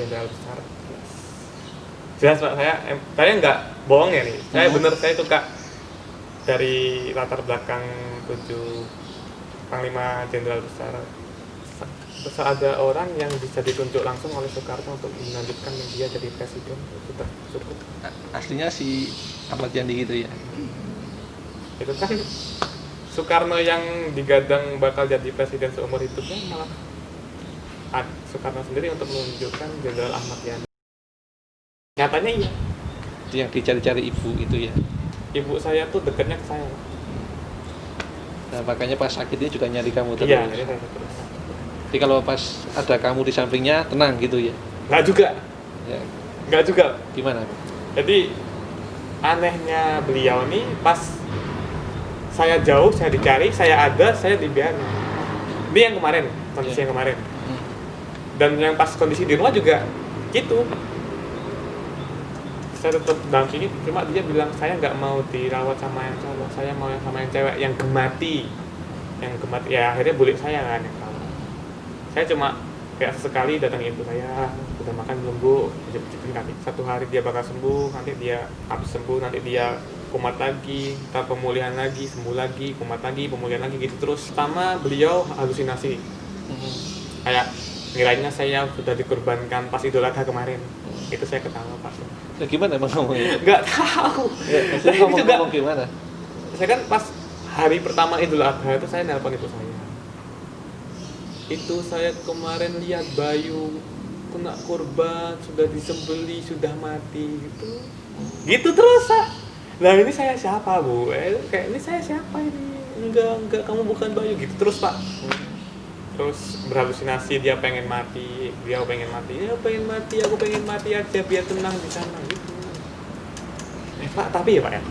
jenderal besar. Jelas Pak, saya nggak bohong ya nih. Saya bener, saya suka dari latar belakang 7 Panglima Jenderal Besar. Terus ada orang yang bisa ditunjuk langsung oleh Soekarno untuk melanjutkan dia jadi presiden, itu cukup. Aslinya si Ahmad Yani gitu ya. Itu kan Soekarno yang digadang bakal jadi presiden seumur hidupnya, malah Soekarno sendiri untuk menunjukkan Jenderal Ahmad Yani. Nyatanya iya. Itu yang dicari-cari ibu itu ya. Ibu saya tuh dekatnya ke saya. Nah, makanya pas sakitnya juga nyari kamu terus. Iya, jadi saya terus. Jadi kalau pas ada kamu di sampingnya tenang gitu ya. Nggak juga. Ya. Nggak juga. Gimana? Jadi anehnya beliau nih, pas saya jauh, saya dicari, saya ada, saya dibiarin. Ini yang kemarin, kondisi yang kemarin. Dan yang pas kondisi di rumah juga gitu. Saya tetap dampingi, cuma dia bilang saya nggak mau dirawat sama yang cowok, saya mau yang sama yang cewek, yang gemati. Yang gemati, ya akhirnya bulik saya kan yang tahu. Saya cuma kayak sesekali datang ibu saya, udah makan belum bu, pijetin kaki. Satu hari dia bakal sembuh, nanti dia habis sembuh, nanti dia kumat lagi, ntar pemulihan lagi, sembuh lagi, kumat lagi, pemulihan lagi, gitu terus. Sama beliau halusinasi, kayak ngiranya saya sudah dikorbankan pas Idul Adha kemarin. Itu saya ketawa pas. Ya, gimana emang ngomongnya? Nggak tahu. Ya, saya ngomong gimana? Saya kan pas hari pertama Idul Adha itu saya nelpon ibu saya. Itu saya kemarin lihat Bayu kena korban, sudah disembeli, sudah mati gitu. Gitu terus, Sa. Lah ini saya siapa, Bu? Kayak ini saya siapa ini? Enggak, kamu bukan Bayu gitu terus, Pak. Terus berhalusinasi dia pengen mati, dia pengen mati, aku pengen mati aja biar tenang di sana gitu. Pak, tapi ya Pak ya,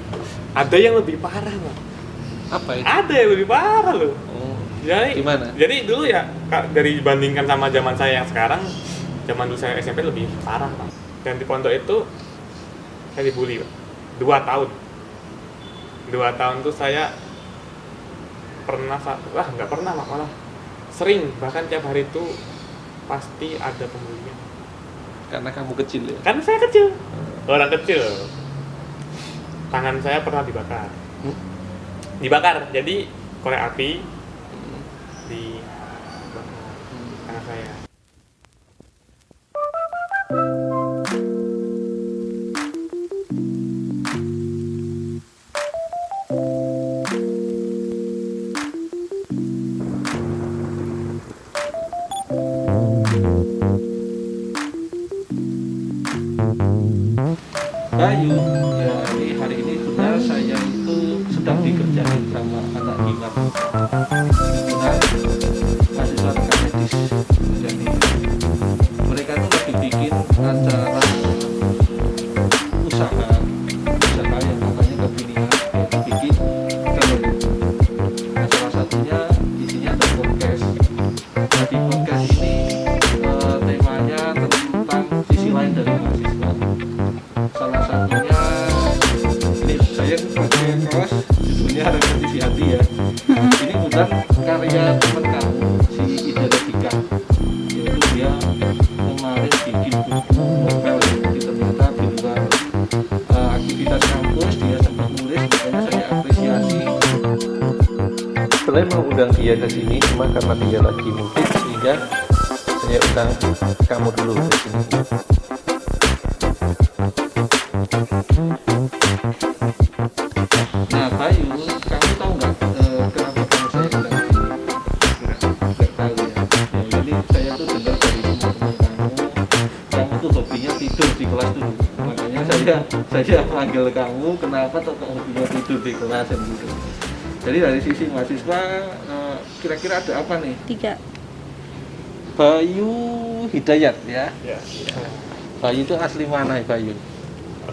ada yang lebih parah Pak. Apa itu? Ada yang lebih parah loh. Jadi gimana? Jadi dulu ya, dari dibandingkan sama zaman saya yang sekarang, zaman dulu saya SMP lebih parah Pak. Dan di pondok itu saya dibully Pak. 2 tahun. 2 tahun tuh saya pernah, nggak pernah Pak, malah sering, bahkan tiap hari itu pasti ada pembulian. Karena kamu kecil ya? Karena saya kecil, orang kecil. Tangan saya pernah dibakar. Dibakar, jadi korek api dibakar tangan saya. Bayu, ya hari ini benar saya itu sedang dikerjain sama anak Imam. Benar, mahasiswa rekan medis. Jadi mereka tuh lagi bikin acara usaha yang namanya kekinian, yaitu bikin galeri. Nah, salah satunya isinya ada podcast. Nah, di podcast ini temanya tentang sisi lain dari mahasiswa. Salah satunya ini saya pakai kaos judulnya Refleksi Hati ya. Ini bukan karya teman kamu si Ida Rebika, yaitu dia kemarin bikin buku novel. Jadi ternyata di luar aktivitas kampus dia sempat nulis, makanya saya apresiasi. Sebenarnya mau undang dia ke sini cuma karena dia lagi mudik, sehingga saya undang kamu dulu ke sini. Nah Bayu, kamu tahu nggak kenapa kamu saya undang ke sini? Nggak tahu ya. Jadi saya tuh dengar dari teman-teman kamu tuh hobinya tidur di kelas dulu. Makanya saya panggil kamu, kenapa kok hobinya tidur di kelas gitu. Jadi dari sisi mahasiswa, kira-kira ada apa nih? 3. Bayu Hidayat ya. Ya. Bayu itu asli mana ya Bayu?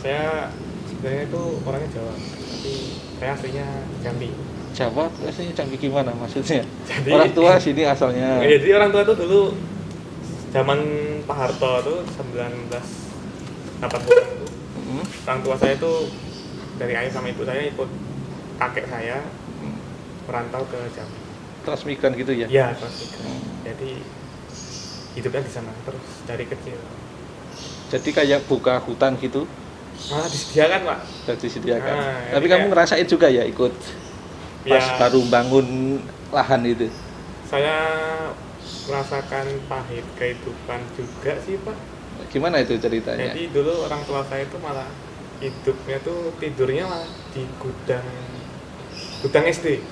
Saya sebenarnya itu orangnya Jawa, tapi saya aslinya Jambi. Jawa, aslinya Jambi gimana maksudnya? Jadi, orang tua sini asalnya. Jadi orang tua tuh dulu zaman Pak Harto tuh 1980-an itu. Orang tua saya tuh dari ayah sama ibu saya ikut kakek saya merantau ke Jambi. Transmigran gitu ya? Iya, transmigran. Jadi hidupnya di sana terus dari kecil. Jadi kayak buka hutan gitu, malah disediakan Pak. sudah disediakan. Nah, Tapi jadi kamu kayak- ngerasain juga ya ikut pas Ya. baru bangun lahan itu? Saya merasakan pahit kehidupan juga sih Pak. Gimana itu ceritanya? Jadi dulu orang tua saya itu malah hidupnya tuh tidurnya malah di gudang SD.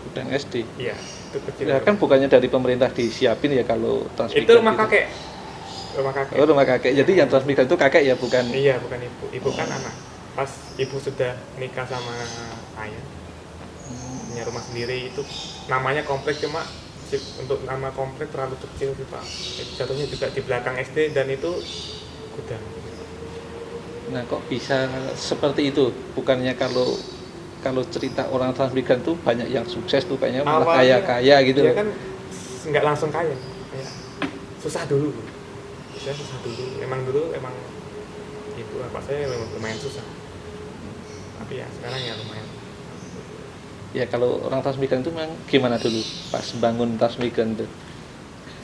Gudang SD. Iya, itu kecil. Ya kan bukannya dari pemerintah disiapin ya kalau transmigran itu rumah gitu? kakek. Rumah kakek. Oh, rumah kakek. Jadi yang transmigran itu kakek ya, bukan? Iya, bukan ibu. Ibu kan anak. Pas ibu sudah nikah sama ayah, punya rumah sendiri itu namanya kompleks cuma untuk nama kompleks terlalu kecil sih Pak. Jatuhnya juga di belakang SD dan itu gudang. Nah, kok bisa seperti itu? Bukannya kalau cerita orang transmigran tuh banyak yang sukses tuh kayaknya malah Awalnya, kaya-kaya gitu dia loh. kan nggak langsung kaya, kayak susah dulu. Saya susah dulu. Emang ibu bapak saya memang lumayan susah. Tapi ya sekarang ya lumayan. Ya kalau orang transmigran itu memang gimana dulu pas bangun transmigran itu?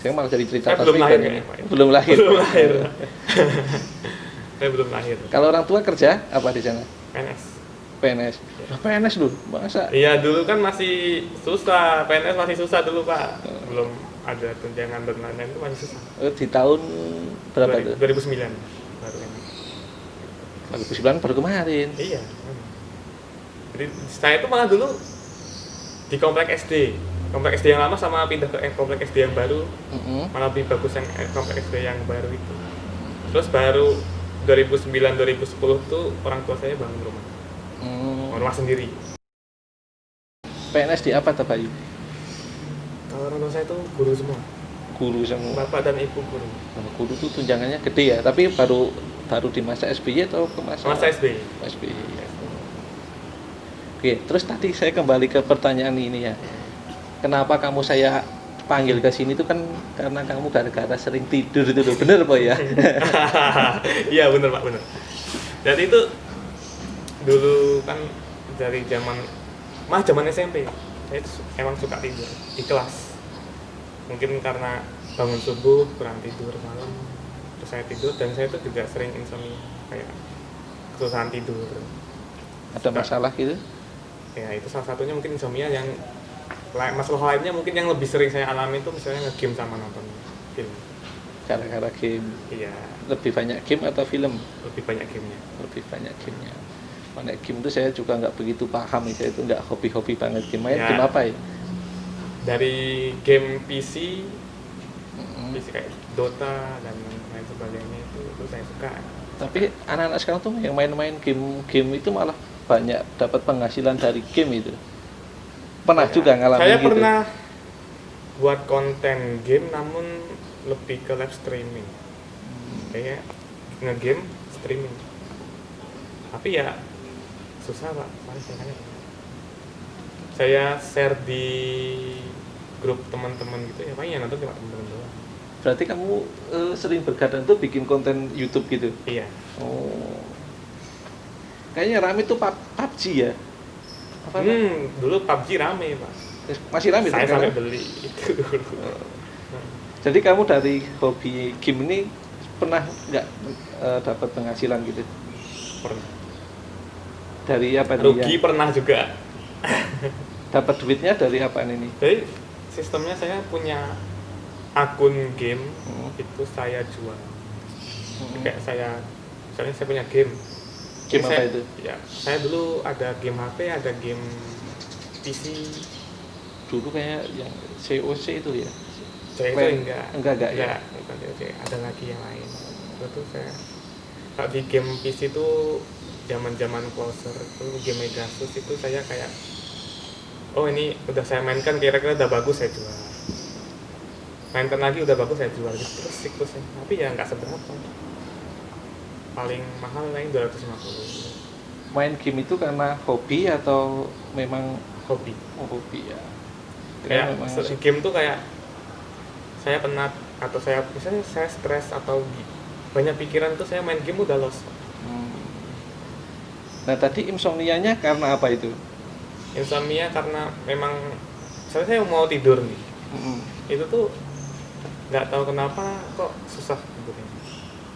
Saya malah jadi cerita Saya belum transmigran lahir ini. kayaknya, Pak. Belum lahir. Belum lahir. Saya belum lahir. Kalau orang tua kerja apa di sana? PNS. PNS. Nah, PNS loh, masa? Iya dulu kan masih susah, PNS masih susah dulu Pak. Belum ada tunjangan dan lain-lain itu masih susah. Di tahun berapa tuh? 2009 baru ini. 2009 baru kemarin. Iya. Jadi saya itu malah dulu di komplek SD. Komplek SD yang lama sama pindah ke komplek SD yang baru, malah lebih bagus yang komplek SD yang baru itu. Terus baru 2009-2010 tuh orang tua saya bangun rumah. Rumah sendiri. PNS di apa tuh Bayu? Kalau orang tua saya tuh guru semua. Guru semua. Bapak dan ibu guru. Nah, guru tuh tunjangannya gede ya, tapi baru di masa SBY atau ke Masa SB. SBY. Oke, terus tadi saya kembali ke pertanyaan ini ya. Kenapa kamu saya panggil ke sini tuh kan karena kamu gara-gara sering tidur itu loh. Bener Pak ya? Iya bener Pak, bener. Jadi itu dulu kan dari zaman SMP saya itu emang suka tidur di kelas. Mungkin karena bangun subuh kurang tidur malam, terus saya tidur dan saya itu juga sering insomnia, kayak kesusahan tidur. Ada masalah gitu? Ya itu salah satunya mungkin insomnia. Yang masalah lainnya mungkin yang lebih sering saya alami itu misalnya nge-game sama nonton film. Gara-gara game. Iya, Lebih banyak game atau film? lebih banyak gamenya. Lebih banyak gamenya. Mana game itu saya juga nggak begitu paham, saya itu nggak hobi-hobi banget game. Main Ya. game apa ya? Dari game PC kayak Dota dan lain sebagainya itu saya suka. Tapi anak-anak sekarang tuh yang main-main game itu malah banyak dapat penghasilan dari game itu. Pernah Ya, juga ngalamin saya gitu? pernah buat konten game namun lebih ke live streaming, kayak nge-game streaming. Tapi ya susah Pak, saya share di grup teman-teman gitu ya, paling yang nonton cuma teman-teman doang. Berarti kamu sering bergadang tuh bikin konten YouTube gitu? Iya. Oh. Kayaknya rame tuh PUBG ya? Apa? Dulu PUBG rame Pak. Masih rame tuh Saya sampai sekarang? beli itu dulu. Jadi kamu dari hobi game ini pernah nggak dapat penghasilan gitu? Pernah. Dari apa nih Rugi ya? pernah juga. Dapat duitnya dari apa ini? Jadi sistemnya saya punya akun game itu saya jual. Kayak misalnya saya punya game. Game Jadi apa itu? Ya, saya dulu ada game HP, ada game PC. Dulu kayak yang COC itu ya? Saya itu Enggak ya? bukan COC, ada lagi yang lain. Itu saya kalau di game PC itu zaman closer itu game Megasus itu saya kayak ini udah saya mainkan kira-kira udah bagus saya jual. Mainkan lagi udah bagus saya jual gitu terus siklusnya. Tapi ya nggak seberapa. Paling mahal lain 250. Main game itu karena hobi atau memang Hobi. hobi ya? Kayak memang game tuh kayak saya penat atau saya misalnya saya stres atau banyak pikiran tuh saya main game udah lost. Nah tadi insomnianya karena apa itu? Insomnia karena memang saya mau tidur nih. Itu tuh nggak tahu kenapa kok susah tidurnya.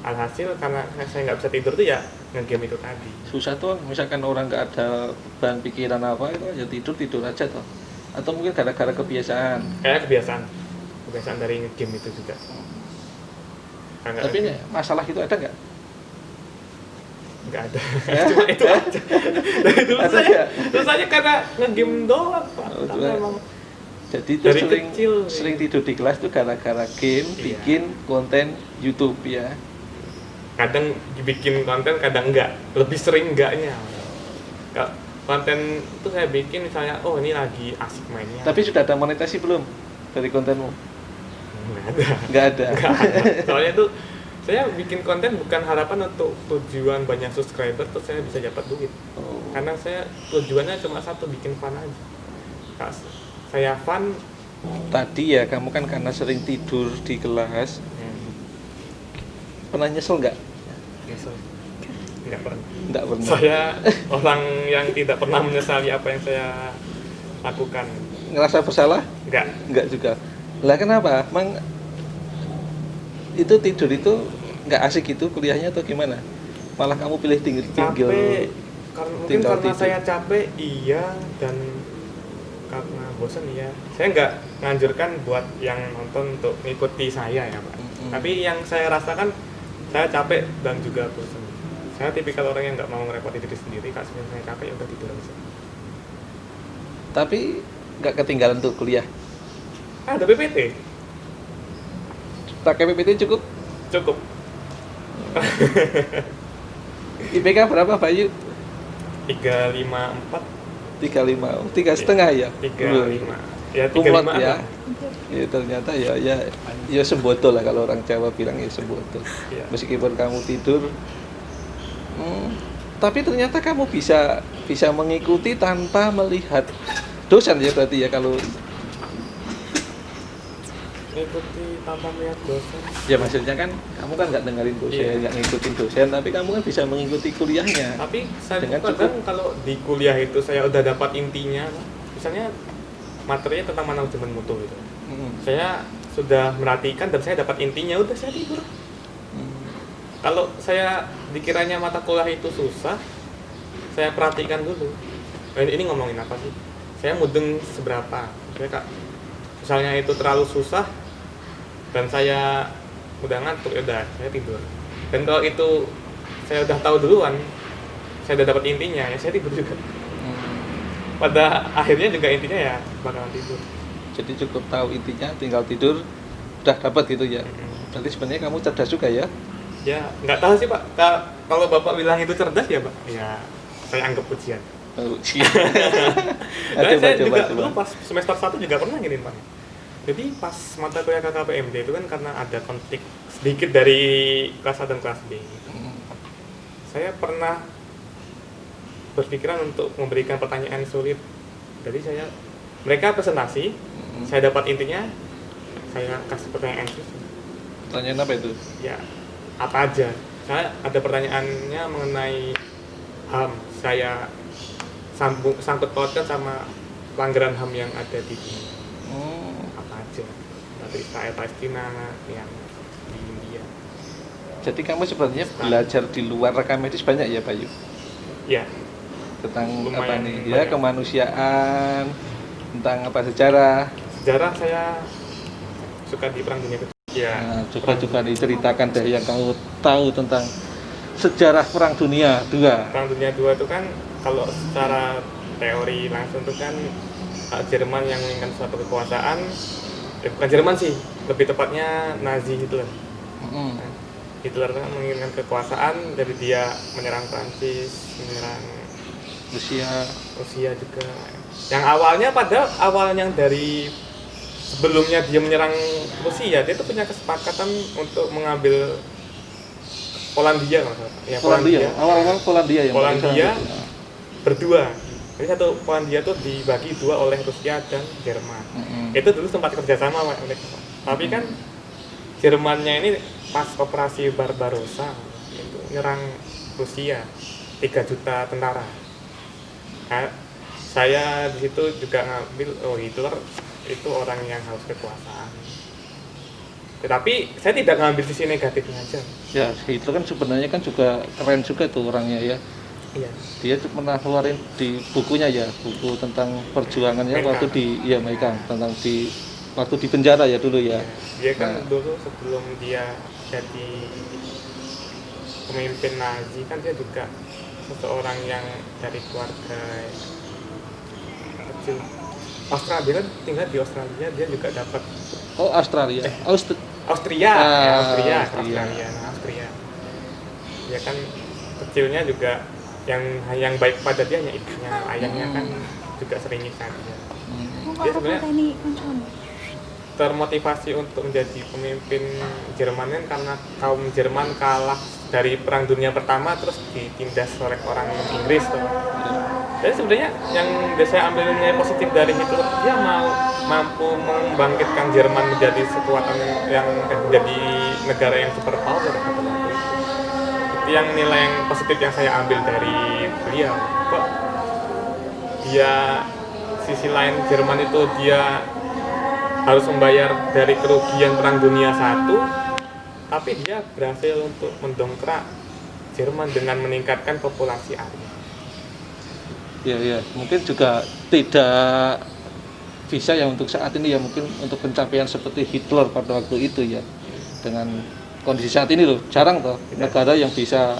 alhasil karena saya nggak bisa tidur tuh ya ngegame itu tadi. Susah tuh misalkan orang nggak ada bahan pikiran apa itu ya tidur aja tuh, atau mungkin gara-gara kebiasaan. Kayak kebiasaan dari ngegame itu juga. Tapi ini masalah itu ada nggak? Nggak ada. Ya? Cuma itu aja. Dari dulu Ada saya nggak? terus aja karena ngegame doang Pak. Oh, Karena cuma- emang Jadi itu dari sering kecil, sering tidur di kelas tuh gara-gara game, Iya. bikin konten YouTube ya. kadang dibikin konten kadang enggak, lebih sering enggaknya. Konten itu saya bikin misalnya ini lagi asik mainnya. Tapi sudah ada monetasi belum dari kontenmu? nggak ada. Nggak ada. Nggak ada. Soalnya tuh saya bikin konten bukan harapan untuk tujuan banyak subscriber terus saya bisa dapat duit. Oh. Karena saya tujuannya cuma satu, bikin fun aja. Kalau saya fun, Tadi ya kamu kan karena sering tidur di kelas, pernah nyesel nggak? nyesel. Nggak pernah. Nggak pernah. Saya orang yang tidak pernah menyesali apa yang saya lakukan. Ngerasa bersalah? Nggak. Nggak juga. Lah kenapa? Emang itu tidur itu nggak asik itu kuliahnya atau gimana? Malah kamu pilih tinggal Capek. Mungkin tinggal karena tidur. saya capek, iya, dan karena bosan iya. Saya nggak nganjurkan buat yang nonton untuk mengikuti saya ya Pak. Tapi yang saya rasakan, saya capek dan juga bosan. Saya tipikal orang yang nggak mau ngerepotin diri sendiri. Kalau saya capek ya udah tidur aja. Tapi nggak ketinggalan tuh kuliah. Ada PPT, Pakai PPT cukup. cukup. IPK berapa Bayu? 354, 35, 3,5 ya? 35. Ya Kumlot 35 ya. lah. Ya ternyata ya sembotol lah kalau orang Jawa bilang ya sembotol. Iya. Meskipun kamu tidur, tapi ternyata kamu bisa mengikuti tanpa melihat dosen ya berarti ya kalau Mengikuti tanpa melihat dosen. ya maksudnya kan kamu kan nggak dengerin dosen, Iya. nggak ngikutin dosen, tapi kamu kan bisa mengikuti kuliahnya. Tapi saya Dengan kadang kalau di kuliah itu saya udah dapat intinya, misalnya materinya tentang manajemen mutu gitu. Saya sudah merhatikan dan saya dapat intinya, udah saya tidur. Kalau saya dikiranya mata kuliah itu susah, saya perhatikan dulu. Ini ngomongin apa sih? Saya mudeng seberapa? Misalnya itu terlalu susah dan saya udah ngantuk, ya udah saya tidur. Dan kalau itu saya udah tahu duluan, saya udah dapat intinya, ya saya tidur juga. Pada akhirnya juga intinya ya bakalan tidur. Jadi cukup tahu intinya, tinggal tidur udah dapat gitu ya. Berarti sebenarnya kamu cerdas juga ya. Ya nggak tahu sih Pak. Kalau Bapak bilang itu cerdas ya Pak, ya saya anggap pujian. Oh, siap. Dan saya coba. juga dulu pas semester 1 juga pernah gini Pak. Jadi pas mata kuliah KKPMD itu kan karena ada konflik sedikit dari kelas A dan kelas B. Saya pernah berpikiran untuk memberikan pertanyaan sulit. Jadi mereka presentasi, saya dapat intinya, saya kasih pertanyaan sulit. Pertanyaan apa itu? Ya apa aja. Saya ada pertanyaannya mengenai HAM. Saya sangkut pautkan sama pelanggaran HAM yang ada di dunia. Apa aja dari Israel Palestina yang di India. Jadi kamu sebenarnya belajar di luar rekam medis banyak ya Bayu? Ya Tentang apa lumayan nih? Ya banyak. kemanusiaan, tentang apa sejarah. Sejarah saya suka di Perang Dunia Kedua. Ya Nah, coba diceritakan deh yang kamu tahu tentang sejarah Perang Dunia II. Perang Dunia II itu kan kalau secara teori langsung itu kan Jerman yang menginginkan suatu kekuasaan, bukan Jerman sih, lebih tepatnya Nazi Hitler. Hitler kan menginginkan kekuasaan, jadi dia menyerang Prancis, menyerang Rusia juga. Yang awal yang dari sebelumnya dia menyerang Rusia, dia tuh punya kesepakatan untuk mengambil Polandia kalau nggak salah. Ya, Awal-awal Polandia yang Polandia berdua. Jadi satu Polandia tuh dibagi dua oleh Rusia dan Jerman. Itu dulu sempat kerjasama mereka. Tapi kan Jermannya ini pas operasi Barbarossa itu nyerang Rusia 3 juta tentara. Nah, saya di situ juga ngambil Hitler itu orang yang haus kekuasaan. Tetapi saya tidak ngambil sisi negatifnya aja. Ya, Hitler kan sebenarnya kan juga keren juga tuh orangnya ya. Iya. Dia tuh pernah keluarin di bukunya ya, buku tentang perjuangannya Mein waktu Kampf. di Mein Kampf, tentang di waktu di penjara ya dulu ya. Dia kan Nah. dulu sebelum dia jadi pemimpin Nazi kan dia juga seseorang yang dari keluarga kecil. Australia kan tinggal di Australia, dia juga dapat Oh, Australia. Austria, Ah, ya, Austria. Austria. Austria. Dia kan kecilnya juga yang baik pada dia hanya ibunya, ayahnya kan juga sering nyiksa dia. Dia sebenarnya termotivasi untuk menjadi pemimpin Jerman kan karena kaum Jerman kalah dari Perang Dunia Pertama terus ditindas oleh orang Inggris tuh. Jadi sebenarnya yang saya ambil nilai positif dari Hitler, dia mampu membangkitkan Jerman menjadi kekuatan yang menjadi negara yang superpower pada waktu itu. Itu yang nilai yang positif yang saya ambil dari beliau. Kok dia sisi lain Jerman itu dia harus membayar dari kerugian Perang Dunia I, tapi dia berhasil untuk mendongkrak Jerman dengan meningkatkan populasi Arya. Ya, mungkin juga tidak bisa ya untuk saat ini ya, mungkin untuk pencapaian seperti Hitler pada waktu itu ya. Dengan kondisi saat ini loh, jarang toh negara yang bisa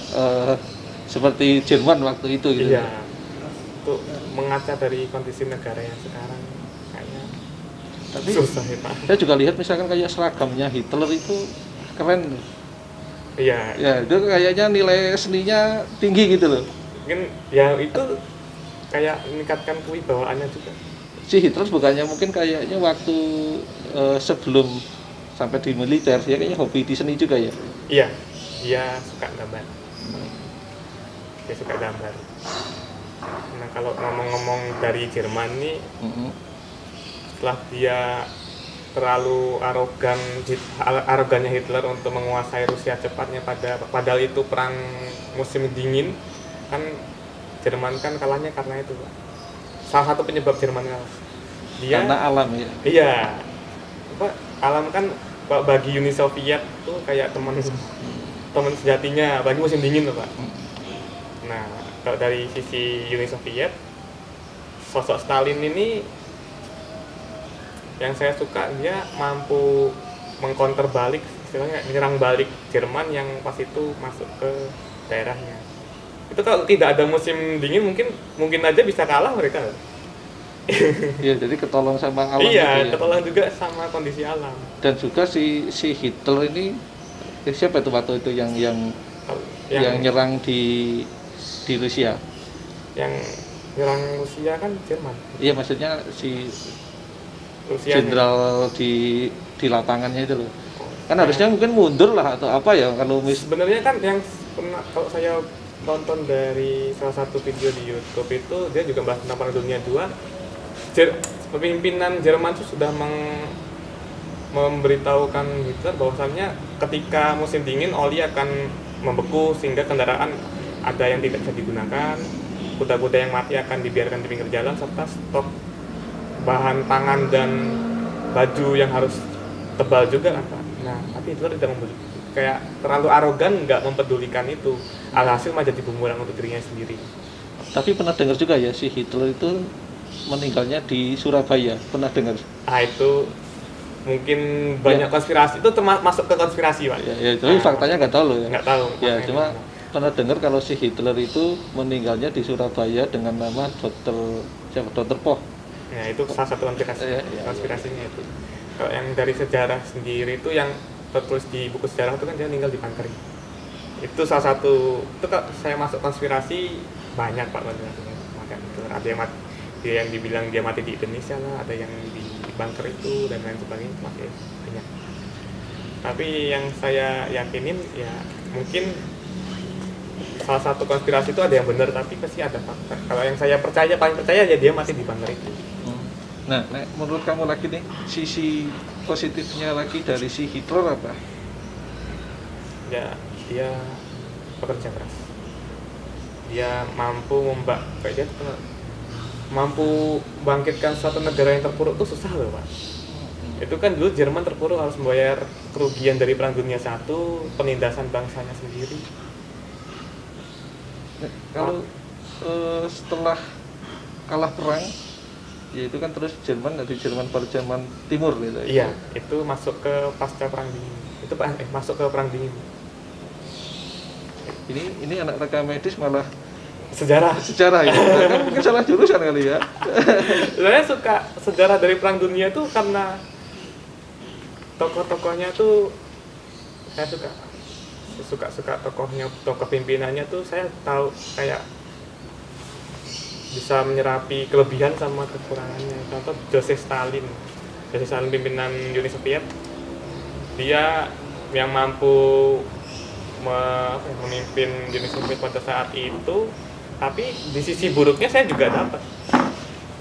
seperti Jerman waktu itu gitu. Iya. Untuk mengaca dari kondisi negara yang sekarang kayaknya Tapi susah ya Pak. saya juga lihat misalkan kayak seragamnya Hitler itu keren. Iya. Ya, itu kayaknya nilai seninya tinggi gitu loh. Mungkin ya itu kayak meningkatkan kewibawaannya juga. Si Hitler bukannya mungkin kayaknya waktu sebelum sampai di militer dia kayaknya hobi di seni juga ya. Iya, dia suka gambar. Dia suka gambar. Nah kalau ngomong-ngomong dari Jerman nih, setelah dia terlalu arogannya Hitler untuk menguasai Rusia cepatnya padahal itu perang musim dingin kan, Jerman kan kalahnya karena itu Pak. Salah satu penyebab Jerman kalah. Dia Karena alam ya. iya. Alam kan bagi Uni Soviet tuh kayak teman sejatinya bagi musim dingin loh Pak. Nah, kalau dari sisi Uni Soviet, sosok Stalin ini yang saya suka, dia mampu mengcounter balik, istilahnya menyerang balik Jerman yang pas itu masuk ke daerahnya. Itu kalau tidak ada musim dingin mungkin aja bisa kalah mereka. Iya, jadi ketolong sama alam Iya, gitu ya. ketolong juga sama kondisi alam. Dan juga si Hitler ini siapa itu waktu itu yang nyerang di Rusia. Yang nyerang Rusia kan Jerman. Iya, maksudnya si Rusia jenderal di lapangannya itu loh. Kan harusnya mungkin mundur lah atau apa ya kalau sebenarnya kan yang pernah kalau saya tonton dari salah satu video di YouTube itu, dia juga bahas tentang Perang Dunia II. Pemimpinan Jerman itu sudah memberitahukan Hitler bahwasannya ketika musim dingin oli akan membeku sehingga kendaraan ada yang tidak bisa digunakan, kuda-kuda yang mati akan dibiarkan di pinggir jalan, serta stok bahan pangan dan baju yang harus tebal juga kan Pak. Nah, tapi Hitler tidak kayak terlalu arogan, nggak mempedulikan itu. Alhasil malah jadi bumerang untuk dirinya sendiri. Tapi pernah dengar juga ya si Hitler itu meninggalnya di Surabaya, pernah dengar? Ah itu mungkin banyak konspirasi, itu masuk ke konspirasi Pak. Ya, tapi faktanya nggak tahu loh ya. Nggak tahu. Ya, cuma pernah dengar kalau si Hitler itu meninggalnya di Surabaya dengan nama Dr. Poch. Ya itu salah satu konspirasinya itu. Kalau yang dari sejarah sendiri itu yang tertulis di buku sejarah itu kan dia meninggal di bunker. Itu salah satu, itu kalau saya masuk konspirasi banyak Pak konspirasinya. Makanya itu ada yang dibilang dia mati di Indonesia lah, ada yang di bunker itu dan lain sebagainya, masih banyak. Tapi yang saya yakinin ya mungkin salah satu konspirasi itu ada yang benar, tapi pasti ada fakta. Kalau yang saya paling percaya ya dia mati di bunker itu. Nah, menurut kamu lagi nih, sisi positifnya lagi dari si Hitler apa? Ya, dia pekerja keras. Dia mampu bangkitkan suatu negara yang terpuruk itu susah loh Pak. Itu kan dulu Jerman terpuruk harus membayar kerugian dari Perang Dunia I, penindasan bangsanya sendiri. Kalau setelah kalah perang, ya itu kan terus Jerman dari Jerman pada Jerman Timur gitu. Iya, itu masuk ke pasca Perang Dingin. Itu masuk ke Perang Dingin. Ini anak rekam medis malah Sejarah. sejarah ya. Kan mungkin salah jurusan kali ya. Saya suka sejarah dari Perang Dunia itu karena tokoh-tokohnya tuh saya suka tokohnya, tokoh pimpinannya tuh saya tahu kayak bisa menyerapi kelebihan sama kekurangannya. Contoh Joseph Stalin pimpinan Uni Soviet, dia yang mampu memimpin Uni Soviet pada saat itu, tapi di sisi buruknya saya juga dapat.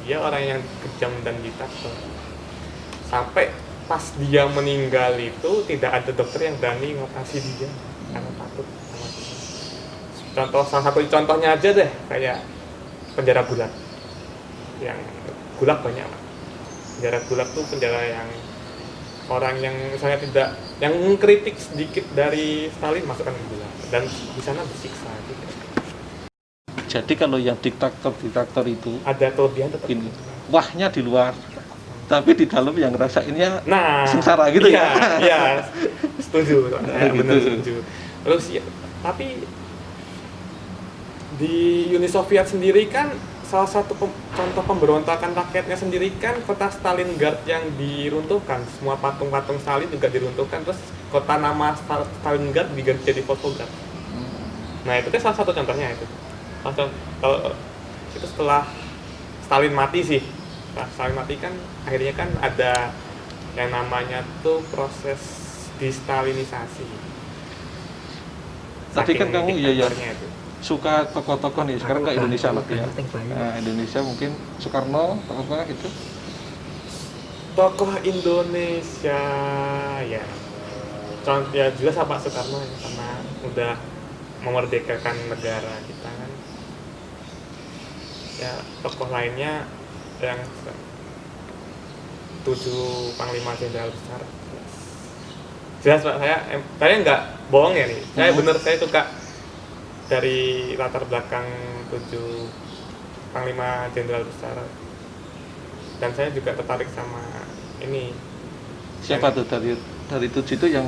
Dia orang yang kejam dan diktator. Sampai pas dia meninggal itu tidak ada dokter yang berani ngoperasi dia karena takut sama dia. Salah satu contohnya aja deh, kayak penjara Gulag. Yang Gulag banyak lah. Penjara Gulag tuh penjara yang orang yang misalnya yang mengkritik sedikit dari Stalin masukkan ke Gulag, dan di sana bersiksa gitu. Jadi kalau yang diktator itu Ada kelebihan tetap. ini wahnya di luar, tapi di dalam yang ngerasainnya Nah, sengsara gitu iya, ya. Iya, setuju. Saya Gitu. benar setuju. Terus ya, tapi di Uni Soviet sendiri kan salah satu contoh pemberontakan rakyatnya sendiri kan kota Stalingrad yang diruntuhkan. Semua patung-patung Stalin juga diruntuhkan, terus kota nama Stalingrad diganti jadi Volgograd. Nah, itu kan salah satu contohnya itu. Kalau itu setelah Stalin mati sih. Nah, Stalin mati kan akhirnya kan ada yang namanya tuh proses destalinisasi. Tapi kan Saking kamu ya diktatornya itu. suka tokoh-tokoh nih, sekarang ke Indonesia lagi ya. Nah, Indonesia mungkin Soekarno apa gitu. Tokoh Indonesia ya. Contoh ya jelas Pak Soekarno ya, karena udah memerdekakan negara kita kan. Ya, tokoh lainnya yang 7 Panglima Jenderal besar. Jelas Pak, saya nggak bohong ya nih. Saya bener, saya suka dari latar belakang 7 Panglima Jenderal besar. Dan saya juga tertarik sama ini. Siapa tuh dari 7 itu yang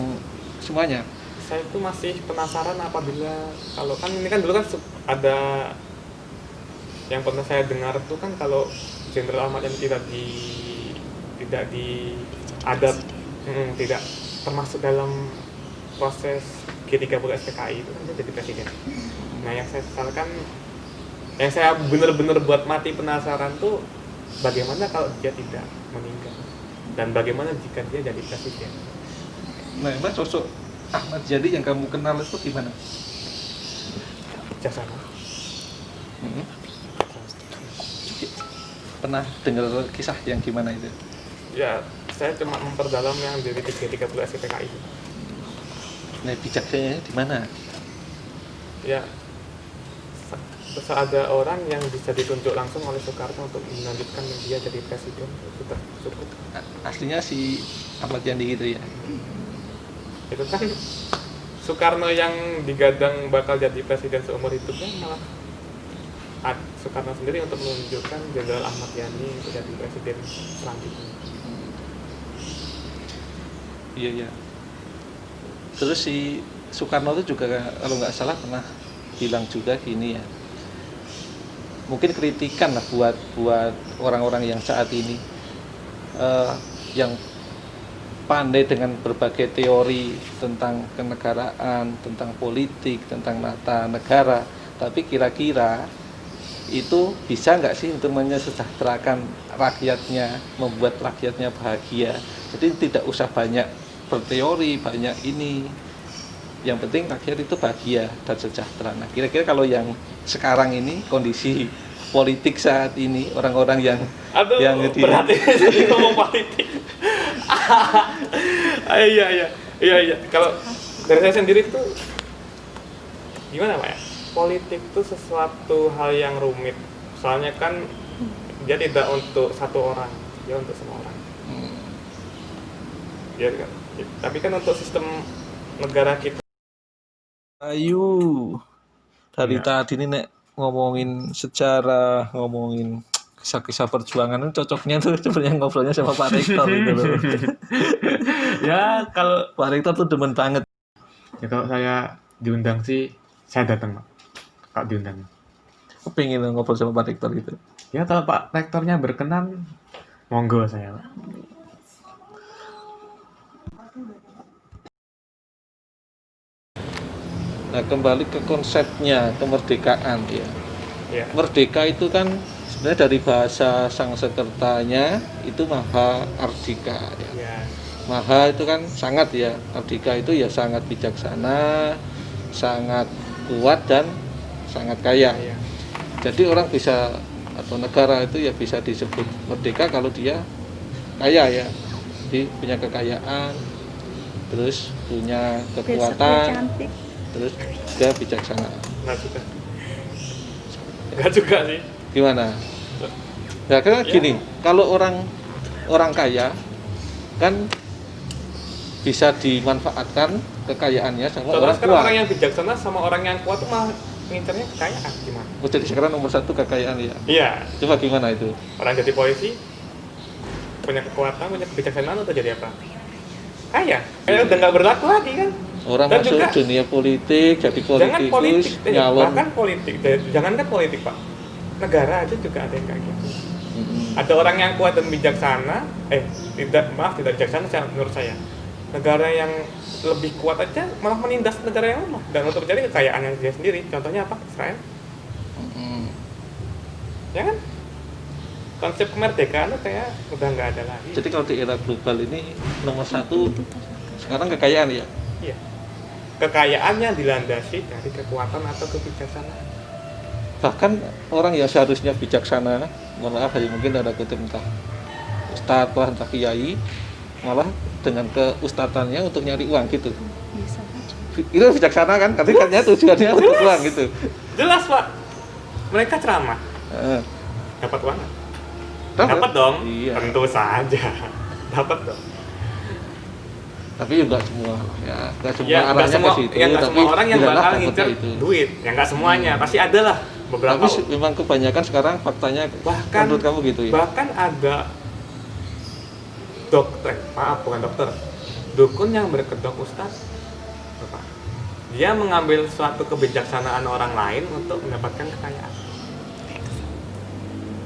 semuanya? Saya tuh masih penasaran apabila kalau kan ini kan dulu kan ada yang pernah saya dengar tuh kan kalau Jenderal Ahmad Yani tidak tidak termasuk dalam proses G30 SPKI itu kan dia jadi presiden. Nah, yang saya sesalkan, yang saya benar-benar buat mati penasaran tuh bagaimana kalau dia tidak meninggal dan bagaimana jika dia jadi presiden. Nah, emang sosok Ahmad Yani yang kamu kenal itu gimana? Bijaksana. Pernah dengar kisah yang gimana itu? Ya, saya cuma memperdalam yang dari G30 SPKI itu. Nah, bijaksananya di mana? Ya, ada orang yang bisa ditunjuk langsung oleh Soekarno untuk melanjutkan dia jadi presiden, itu cukup. Aslinya si Ahmad Yani gitu ya. Itu kan Soekarno yang digadang bakal jadi presiden seumur hidupnya, malah Soekarno sendiri untuk menunjukkan Jenderal Ahmad Yani untuk jadi presiden selanjutnya. Iya. Terus si Soekarno itu juga kalau nggak salah pernah bilang juga gini ya. Mungkin kritikan lah buat orang-orang yang saat ini yang pandai dengan berbagai teori tentang kenegaraan, tentang politik, tentang tata negara, tapi kira-kira itu bisa nggak sih untuk mensejahterakan rakyatnya, membuat rakyatnya bahagia. Jadi tidak usah banyak berteori, banyak ini. Yang penting rakyat itu bahagia dan sejahtera. Nah, kira-kira kalau yang sekarang ini kondisi politik saat ini, orang-orang yang berarti jadi ngomong politik. Iya. Kalau dari saya sendiri tuh gimana Pak ya? Politik itu sesuatu hal yang rumit. Soalnya kan dia tidak untuk satu orang, dia untuk semua orang. Ya kan? Tapi kan untuk sistem negara kita. Ayu, dari Iya. tadi nih nek ngomongin sejarah, ngomongin kisah-kisah perjuangan itu cocoknya tuh sebenarnya ngobrolnya sama Pak Rektor gitu loh. Ya kalau Pak Rektor tuh demen banget. ya kalau saya diundang sih saya datang Pak. Kalau diundang. Pengen ngobrol sama Pak Rektor gitu. Ya kalau Pak Rektornya berkenan, monggo saya Pak. Nah, kembali ke konsepnya kemerdekaan ya. Ya. Merdeka itu kan sebenarnya dari bahasa Sanskertanya itu Maha Ardika ya. Ya. Maha itu kan sangat ya, Ardika itu ya sangat bijaksana, sangat kuat dan sangat kaya. Ya. Jadi orang bisa atau negara itu ya bisa disebut merdeka kalau dia kaya ya, jadi punya kekayaan, terus punya kekuatan, terus juga bijaksana. Nggak juga. Nggak juga sih. Gimana? Ya kan gini, kalau orang kaya kan bisa dimanfaatkan kekayaannya sama Contohnya orang sekarang kuat. orang yang bijaksana sama orang yang kuat tuh malah ngincernya kekayaan gimana? Oh, jadi sekarang nomor satu kekayaan ya. Iya. Coba gimana itu? Orang jadi polisi punya kekuatan, punya kebijaksanaan atau jadi apa? Kaya. Kaya udah nggak berlaku lagi kan? Orang Dan masuk juga, dunia politik, jadi jangan politik, politikus, nyalon. bahkan politik, jangankan politik Pak, negara aja juga ada yang kayak gitu. Mm-mm. Ada orang yang kuat dan bijaksana, tidak bijaksana menurut saya. Negara yang lebih kuat aja malah menindas negara yang lemah dan untuk mencari kekayaannya dia sendiri. Contohnya apa? Israel, Mm-mm. ya kan? Konsep kemerdekaan itu kayak udah nggak ada lagi. Jadi kalau di era global ini nomor satu sekarang kekayaan ya. Iya. Kekayaannya dilandasi dari kekuatan atau kebijaksanaan. Bahkan orang yang seharusnya bijaksana, mohon maaf ya mungkin ada kutip entah ustadz lah entah kiai, malah dengan keustatannya untuk nyari uang gitu. Bisa aja. Itu bijaksana kan? Katanya tujuannya untuk uang gitu. Jelas Pak, mereka ceramah Eh, dapat uang. dapat. Dapat dong, Iya. tentu saja. Dapat dong. Tapi enggak semua ya, enggak semua Ya, nggak arahnya semua, ke situ. ya nggak tapi semua orang yang tidaklah bakal dapatnya ngincer itu. duit. Ya nggak semuanya, pasti ada lah beberapa. Tapi memang kebanyakan sekarang faktanya Bahkan- menurut kamu gitu ya. Bahkan ada dokter, maaf bukan dokter, dukun yang berkedok ustadz. Apa? Dia mengambil suatu kebijaksanaan orang lain untuk mendapatkan kekayaan.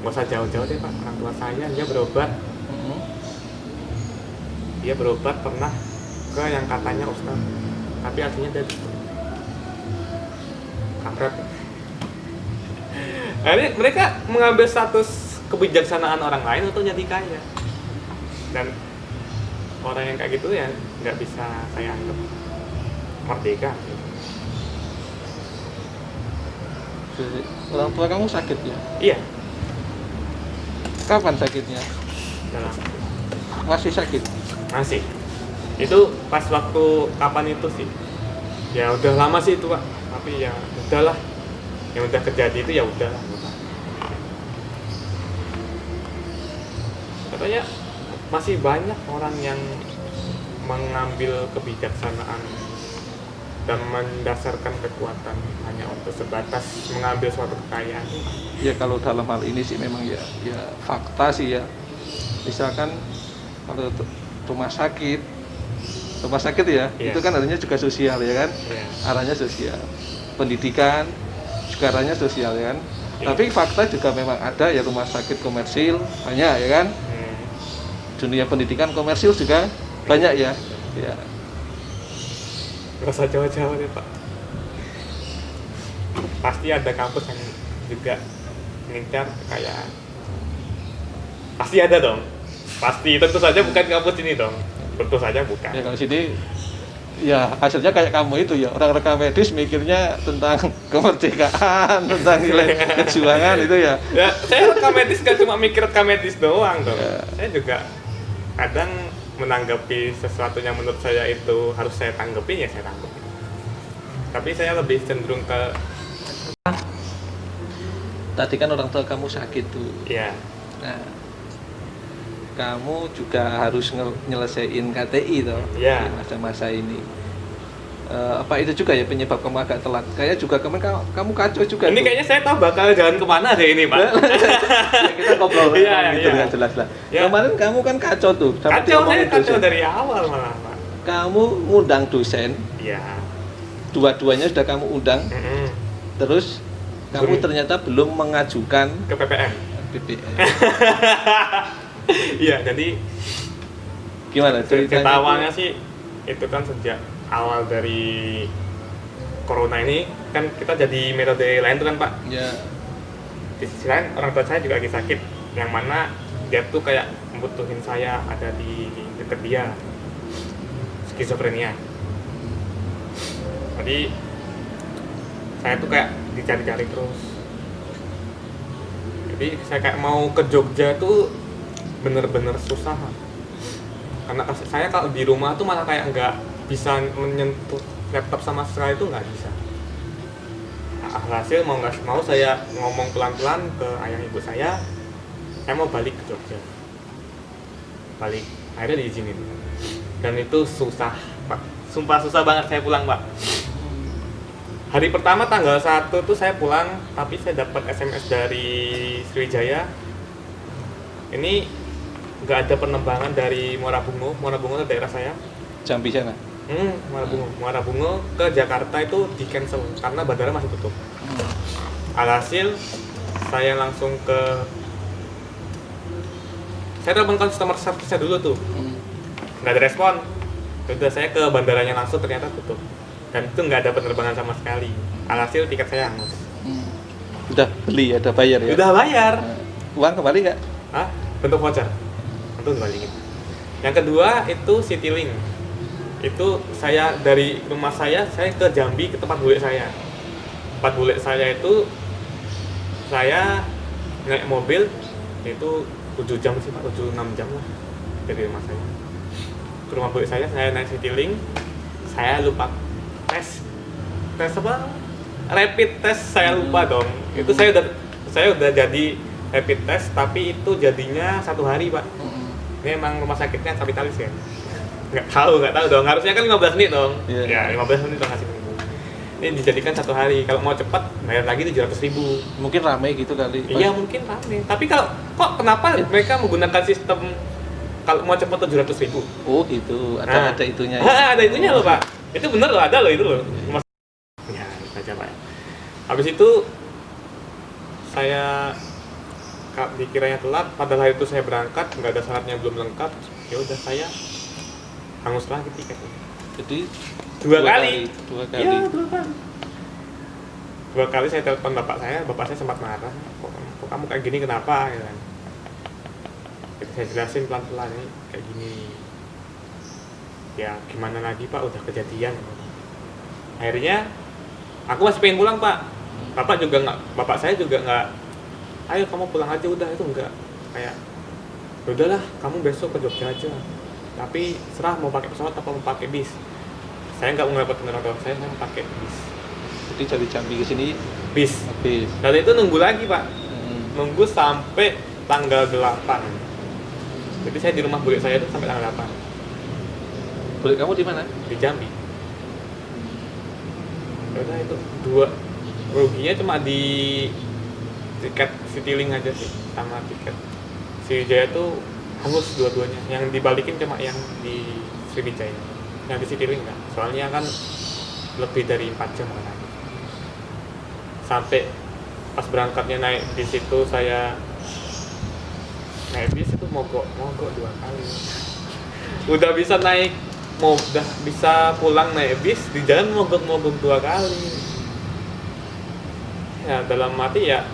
Nggak usah jauh-jauh deh Pak, orang tua saya dia berobat. Mm-mm. Dia berobat pernah ke yang katanya ustadz, tapi aslinya dari kampret. Akhirnya mereka mengambil status kebijaksanaan orang lain untuk jadi kaya, dan orang yang kayak gitu ya nggak bisa saya anggap merdeka. Jadi, orang tua kamu sakit ya? Iya, Kapan sakitnya? dalam Masih sakit? masih. Itu pas waktu kapan itu sih? Ya udah lama sih itu Pak, tapi ya udahlah. Yang udah kejadian itu ya udahlah. Katanya masih banyak orang yang mengambil kebijaksanaan dan mendasarkan kekuatan hanya untuk sebatas mengambil suatu kekayaan. Ya kalau dalam hal ini sih memang ya fakta sih ya. Misalkan kalau rumah sakit ya, Iya. itu kan arahnya juga sosial ya kan? Ya. Arahnya sosial. Pendidikan juga arahnya sosial ya kan? Iya. Tapi fakta juga memang ada ya rumah sakit komersil banyak ya kan? Dunia pendidikan komersil juga banyak ya. Ya. Gak usah jauh-jauh deh Pak. Pasti ada kampus yang juga mengincar kekayaan. Pasti ada dong. Pasti, tentu saja bukan kampus ini dong. Tentu saja bukan. Ya kalau sini ya hasilnya kayak kamu itu ya, orang rekam medis mikirnya tentang kemerdekaan, tentang nilai kejuangan itu ya. Ya, saya rekam medis gak cuma mikir rekam medis doang dong. Ya. Saya juga kadang menanggapi sesuatu yang menurut saya itu harus saya tanggepin, ya saya tanggepin. Tapi saya lebih cenderung ke Tadi kan orang tua kamu sakit tuh. ya Nah, kamu juga harus nyelesain KTI toh Iya. di masa-masa ini. Apa itu juga ya penyebab kamu agak telat? Kayak juga kemarin kamu kacau juga. Ini tuh. kayaknya saya tahu bakal jalan kemana deh ini, Pak. Ya, kita ngobrol Iya, gitu iya. nggak jelas lah. Ya. Kemarin kamu kan kacau tuh. sampai Kacau, saya diomongin kacau dosen. dari awal malah, Pak. Kamu ngundang dosen, Iya. dua-duanya sudah kamu undang, Mm-mm. terus kamu Belum. ternyata belum mengajukan Ke PPM. BPM. Iya, jadi Gimana cerita ceritanya? awalnya sih itu kan sejak awal dari corona ini kan kita jadi metode lain tuh kan, Pak. Ya, Di sisi lain orang tua saya juga lagi sakit, yang mana dia tuh kayak membutuhin saya ada di dekat dia, skizofrenia. Jadi saya tuh kayak dicari-cari terus. Jadi saya kayak mau ke Jogja tuh bener-bener susah, karena saya kalau di rumah tuh malah kayak nggak bisa menyentuh laptop sama sekali, itu nggak bisa. Hasil mau nggak mau saya ngomong pelan-pelan ke ayah ibu saya mau balik ke Jogja. Balik, akhirnya diizinin. Dan itu susah, Pak. Sumpah susah banget saya pulang, Pak. Hari pertama tanggal 1 tuh saya pulang, tapi saya dapat SMS dari Sriwijaya. Ini nggak ada penerbangan dari Muara Bungo. Muara Bungo itu daerah saya. Jambi sana. Muara Bungo ke Jakarta itu di cancel karena bandara masih tutup. Alhasil saya langsung saya telepon customer service saya dulu tuh, nggak ada respon. Udah saya ke bandaranya langsung, ternyata tutup dan itu nggak ada penerbangan sama sekali. Alhasil tiket saya hangus. Udah beli, ada bayar ya? Udah bayar. Uang kembali nggak? Hah? Bentuk voucher. Untuk dibalikin. Yang kedua itu Citylink. Itu saya dari rumah saya ke Jambi ke tempat bule saya. Tempat bule saya itu saya naik mobil itu 7 jam sih, Pak, 7-6 jam lah dari rumah saya ke rumah bule saya naik Citylink. Saya lupa tes apa? Rapid test saya lupa dong. Itu saya udah jadi rapid test, tapi itu jadinya 1 hari, Pak. Ini emang rumah sakitnya kapitalis ya. Nggak tahu dong, harusnya kan 15 menit dong. Iya. Ya 15 menit dong hasil itu. Ini dijadikan 1 hari, kalau mau cepat bayar lagi 700.000. Mungkin ramai gitu kali. Iya mungkin rame, tapi kenapa mereka menggunakan sistem kalau mau cepat 700.000? Oh gitu, Nah. ada itunya ya? Ada itunya loh, Pak. Itu bener loh, ada loh itu loh. Ya itu aja, Pak. Habis itu saya dikiranya telat, padahal hari itu saya berangkat nggak ada syaratnya, belum lengkap. Ya udah saya hangus lagi tiketnya. Jadi Dua kali. Dua kali. Iya, 2 kali. 2 kali saya telepon bapak saya sempat marah. Kok kamu kayak gini, kenapa? Ya kan. Jadi saya jelasin pelan-pelan, ini kayak gini. Ya gimana lagi, Pak, udah kejadian. Akhirnya aku masih pengen pulang, Pak. Bapak saya juga nggak, ayo kamu pulang aja, udah, itu enggak. Kayak, udahlah, kamu besok ke Jogja aja. Tapi serah mau pakai pesawat atau mau pakai bis. Saya nggak mau ngerepotin orang tua saya mau pakai bis. Jadi dari Jambi ke sini Bis. habis. Dan itu nunggu lagi, Pak. Nunggu sampai tanggal 8. Jadi saya di rumah bule saya itu sampai tanggal 8 Bule kamu di mana? di Jambi. Udah itu ruginya cuma di tiket Citylink aja sih, sama tiket Sriwijaya itu hangus dua-duanya. Yang dibalikin cuma yang di Sriwijaya, yang di Citylink enggak. Soalnya kan lebih dari 4 jam kan. Sampai pas berangkatnya naik bis itu saya naik bis itu mogok 2 kali. Udah bisa naik, udah bisa pulang naik bis, di jalan mogok 2 kali. Ya dalam arti ya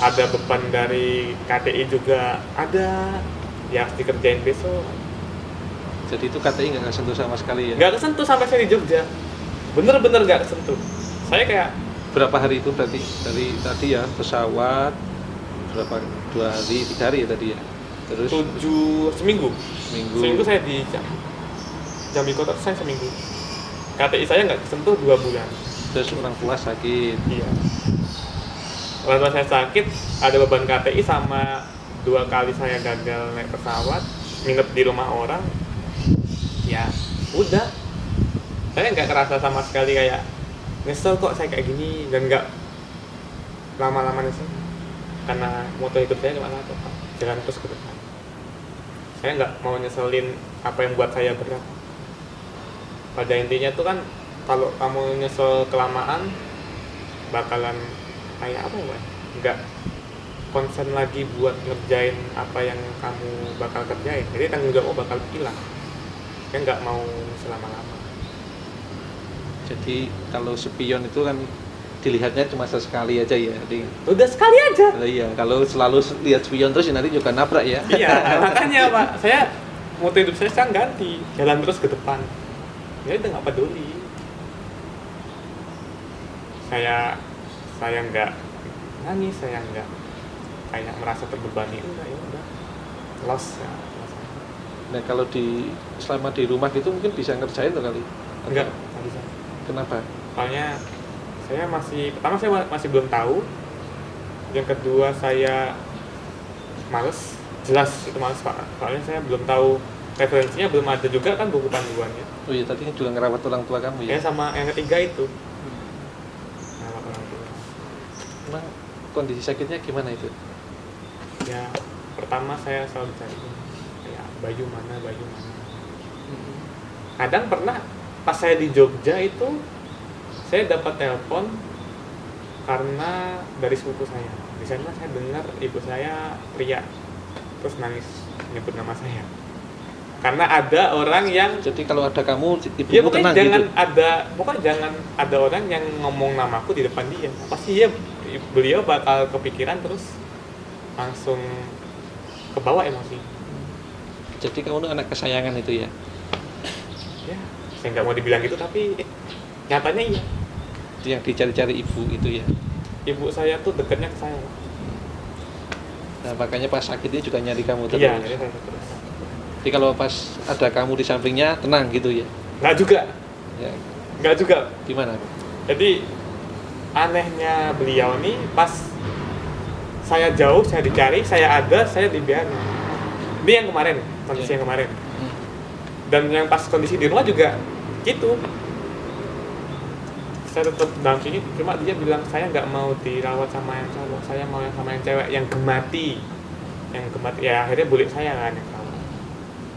ada beban dari KTI juga ada, ya harus dikerjain besok. Jadi itu KTI nggak sentuh sama sekali ya? Nggak kesentuh sampai saya di Jogja, bener-bener nggak kesentuh. Saya kayak Berapa hari itu berarti? Dari tadi ya pesawat berapa? 2 hari, 3 hari ya tadi ya? Terus seminggu seminggu. saya di Jambi Kota, saya seminggu. KTI saya nggak kesentuh 2 bulan. Terus orang tua sakit. Iya. Orang tua saya sakit, ada beban KTI sama 2 kali saya gagal naik pesawat, nginep di rumah orang, ya udah, saya nggak kerasa sama sekali kayak nyesel kok saya kayak gini, dan nggak lama-lama nyesel, karena moto hidup saya cuma satu, jalan terus ke depan. Saya nggak mau nyeselin apa yang buat saya berat. Pada intinya tuh kan, kalau kamu nyesel kelamaan bakalan kayak apa ya, nggak konsen lagi buat ngerjain apa yang kamu bakal kerjain, jadi tanggung jawabmu bakal hilang. Saya nggak mau selama-lama. Jadi kalau spion itu kan dilihatnya cuma sesekali aja ya. Jadi, Udah sekali aja. iya, kalau selalu lihat spion terus ya nanti juga nabrak ya. Iya, makanya Pak, saya moto hidup saya sekarang ganti, jalan terus ke depan. Ya udah nggak peduli. Saya nggak nangis, saya nggak kayak merasa terbebani, enggak, ya udah loss ya. Nah kalau selama di rumah gitu mungkin bisa ngerjain tuh kali. Enggak bisa. Kenapa? Soalnya pertama saya masih belum tahu, yang kedua saya males, jelas itu males Pak, soalnya saya belum tahu referensinya, belum ada juga kan buku panduannya. Oh iya, tadi juga ngerawat orang tua kamu ya? Ya sama yang ketiga itu ngerawat orang tua. Emang kondisi sakitnya gimana itu? Ya pertama saya selalu cari kayak Bayu mana. Kadang pernah pas saya di Jogja itu, saya dapat telepon karena dari sepupu saya. Di sana saya dengar ibu saya teriak terus nangis nyebut nama saya. Karena ada orang yang, Jadi kalau ada kamu, ya ibumu pokoknya tenang jangan gitu? jangan ada orang yang ngomong namaku di depan dia. Pasti beliau bakal kepikiran terus langsung kebawa emosi. Jadi kamu tuh anak kesayangan itu ya? Ya, saya nggak mau dibilang gitu tapi nyatanya iya. Itu yang dicari-cari ibu itu ya? Ibu saya tuh dekatnya ke saya. Nah makanya pas sakitnya juga nyari kamu terus? Iya, jadi saya terus. Jadi kalau pas ada kamu di sampingnya tenang gitu ya? Nggak juga. Ya. Nggak juga. Gimana? Jadi anehnya beliau nih, pas saya jauh, saya dicari, saya ada, saya dibiarin. Ini yang kemarin, kondisi yang kemarin. Dan yang pas kondisi di rumah juga gitu. Saya tetap dampingi, cuma dia bilang saya nggak mau dirawat sama yang cowok, saya mau yang sama yang cewek, yang gemati. Ya akhirnya bulik saya kan yang rawat.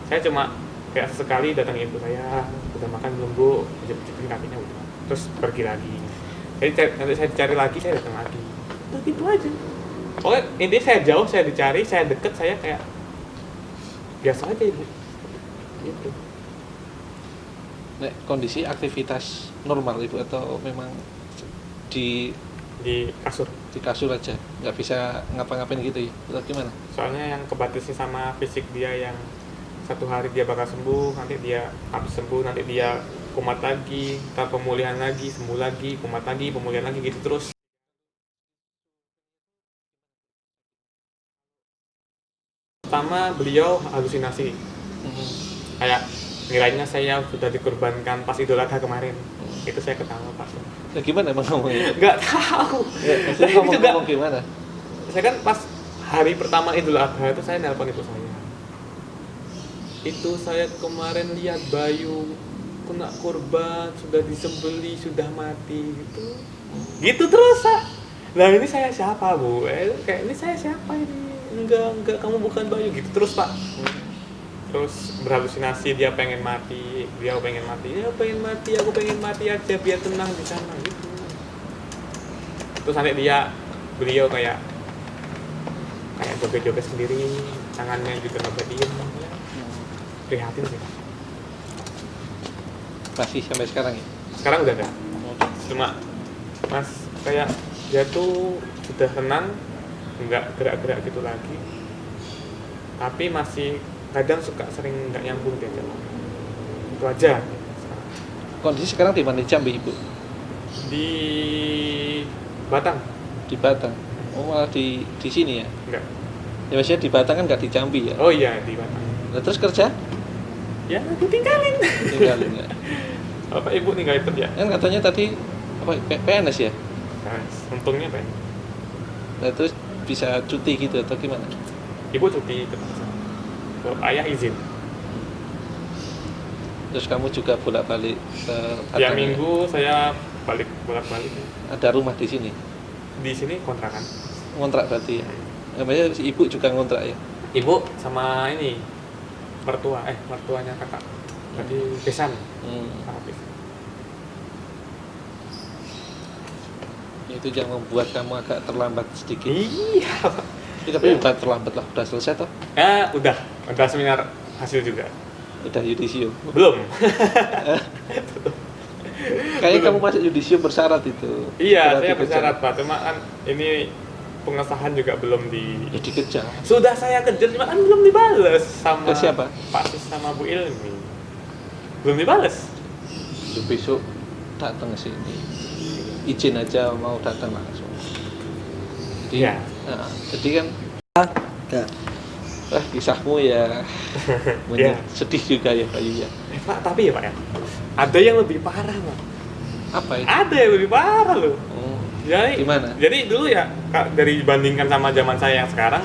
Saya cuma kayak sesekali datang ibu saya, udah makan belum bu, pijetin kakinya udah, terus pergi lagi. Jadi nanti saya dicari lagi, saya datang lagi. Udah gitu aja. Pokoknya intinya saya jauh, saya dicari, saya deket, saya kayak biasa aja ibu. Gitu. Nek, kondisi aktivitas normal ibu atau memang di Kasur. di kasur aja, nggak bisa ngapa-ngapain gitu ya? Atau gimana? Soalnya yang kebatasi sama fisik dia, yang satu hari dia bakal sembuh, nanti dia habis sembuh, nanti dia kumat lagi, ntar pemulihan lagi, sembuh lagi, kumat lagi, pemulihan lagi, gitu terus. Pertama beliau halusinasi, kayak nilainya saya sudah dikorbankan pas Idul Adha kemarin. Itu saya ketawa pas. Ya gimana emang ngomongnya? Nggak tahu. Ya, maksudnya ngomong gimana? Saya kan pas hari pertama Idul Adha itu saya nelpon ibu saya. Itu saya kemarin lihat Bayu kena korban, sudah disembeli, sudah mati gitu. Gitu terus, Lah ini saya siapa, Bu? Kayak ini saya siapa ini? Enggak, kamu bukan Bayu, gitu terus, Pak. Terus berhalusinasi, dia pengen mati, aku pengen mati aja biar tenang di sana gitu. Terus nanti beliau kayak joget-joget sendiri, tangannya juga nggak diem, ya. Prihatin sih. Masih sampai sekarang ya? Sekarang udah enggak. Cuma Mas kayak dia tuh sudah tenang, nggak gerak-gerak gitu lagi. Tapi masih kadang sering nggak nyambung dia jalan. Itu aja. Kondisi sekarang di mana? Di Jambi ibu? Di Batang. Di Batang. Oh malah di sini ya? Enggak. Ya maksudnya di Batang kan nggak di Jambi ya? Oh iya, di Batang. Nah, terus kerja? Ya ditinggalin. Tinggalin ya. Bapak ibu ninggalin kerja. Kan katanya tadi apa PNS ya? Nah, untungnya Pak. Nah, terus bisa cuti gitu atau gimana? ibu cuti ke pasar, kalau ayah izin. Terus kamu juga bolak-balik ke Tiap Padang, minggu saya bolak-balik ya. ada rumah di sini, Di sini kontrakan. ngontrak berarti ya. Namanya si ibu juga ngontrak ya. Ibu sama ini mertuanya kakak. Jadi besan. Kakak besan. Itu yang membuat kamu agak terlambat sedikit. Iya. Tapi bukan terlambat lah, udah selesai toh. Udah seminar hasil juga. Udah yudisium. Belum. Kayaknya Belum. kamu masuk yudisium bersyarat itu. Iya, Surat saya dikejar. bersyarat Pak. Cuma kan ini pengesahan juga belum Ya dikejar. Sudah saya kejar, cuma kan belum dibales sama Ke siapa? Pak Sis sama Bu Ilmi. Belum dibales. Ya, besok datang ke sini. Izin aja mau datang langsung. Jadi, Iya. nah, jadi kan kisahmu ya Iya. sedih juga ya Bayu ya. Pak, tapi ya Pak ya, ada yang lebih parah Pak. Apa itu? Ada yang lebih parah loh. Jadi Gimana? Jadi dulu ya, dari dibandingkan sama zaman saya yang sekarang,